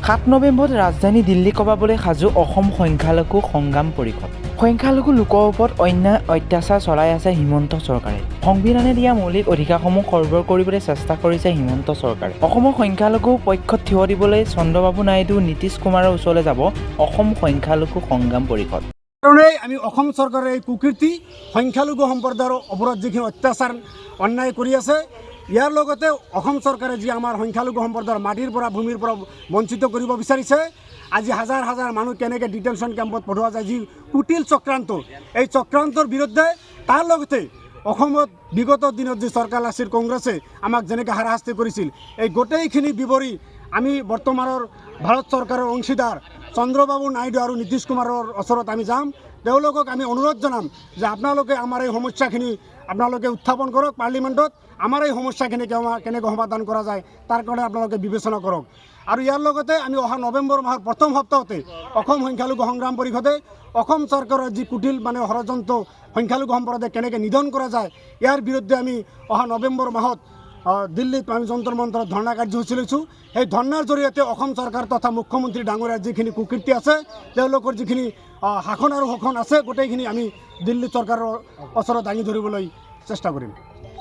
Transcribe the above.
7 নৱেম্বৰত ৰাজধানী দিল্লী কবাবলৈ সাজু অসম সংখ্যালঘু সংগ্ৰাম পৰিষদ। সংখ্যালঘু লোকৰ ওপৰত অন্যায় অত্যাচাৰ চলাই আছে হিমন্ত চৰকাৰে। সংবিধানে দিয়া মৌলিক অধিকাৰসমূহ খৰ্বৰ কৰিবলৈ চেষ্টা কৰিছে হিমন্ত চৰকাৰে। অসমৰ সংখ্যালঘু পক্ষত থিয় দিবলৈ চন্দ্ৰবাবু নাইডু নীতিশ কুমাৰৰ ওচৰলৈ যাব অসম সংখ্যালঘু সংগ্ৰাম পৰিষদ। কাৰণেই আমি অসম চৰকাৰৰ এই কুকীৰ্তি সংখ্যালঘু সম্প্ৰদায়ৰ ওপৰত যিখিনি অত্যাচাৰ অন্যায় কৰি আছে, ইয়াৰ লগতে অসম চৰকাৰে যি আমাৰ সংখ্যালঘু সম্প্ৰদায়ৰ মাটিৰ পৰা ভূমিৰ পৰা বঞ্চিত কৰিব বিচাৰিছে, আজি হাজাৰ হাজাৰ মানুহ কেনেকৈ ডিটেনশ্যন কেম্পত পঠোৱা যায়, যি কুটিল চক্ৰান্ত, এই চক্ৰান্তৰ বিৰুদ্ধে তাৰ লগতে অসমত বিগত দিনত যি চৰকাৰ আছিল কংগ্ৰেছে আমাক যেনেকৈ হাৰাশাস্তি কৰিছিল, এই গোটেইখিনি বিৱৰি আমি বৰ্তমানৰ ভাৰত চৰকাৰৰ অংশীদাৰ চন্দ্ৰবাবু নাইডু আৰু নীতিশ কুমাৰৰ ওচৰত আমি যাম। তেওঁলোকক আমি অনুৰোধ জনাম যে আপোনালোকে আমাৰ এই সমস্যাখিনি আপোনালোকে উত্থাপন কৰক পাৰ্লিমেণ্টত। আমাৰ এই সমস্যাখিনি কেনেকৈ সমাধান কৰা যায় তাৰ কাৰণে আপোনালোকে বিবেচনা কৰক। আৰু ইয়াৰ লগতে আমি অহা নৱেম্বৰ মাহৰ প্ৰথম সপ্তাহতে অসম সংখ্যালঘু সংগ্ৰাম পৰিষদে অসম চৰকাৰৰ যি কুটিল ষড়যন্ত্ৰ সংখ্যালঘু সম্প্ৰদায় কেনেকৈ নিধন কৰা যায়, ইয়াৰ বিৰুদ্ধে আমি অহা নৱেম্বৰ মাহত দিল্লীত আমি যন্ত্ৰ মন্ত্ৰত ধৰ্ণা কাৰ্যসূচী লৈছোঁ। সেই ধৰ্ণাৰ জৰিয়তে অসম চৰকাৰ তথা মুখ্যমন্ত্ৰী ডাঙৰীয়াৰ যিখিনি কুকীৰ্তি আছে, তেওঁলোকৰ যিখিনি শাসন আৰু শোষণ আছে, গোটেইখিনি আমি দিল্লী চৰকাৰৰ ওচৰত দাঙি ধৰিবলৈ চেষ্টা কৰিম।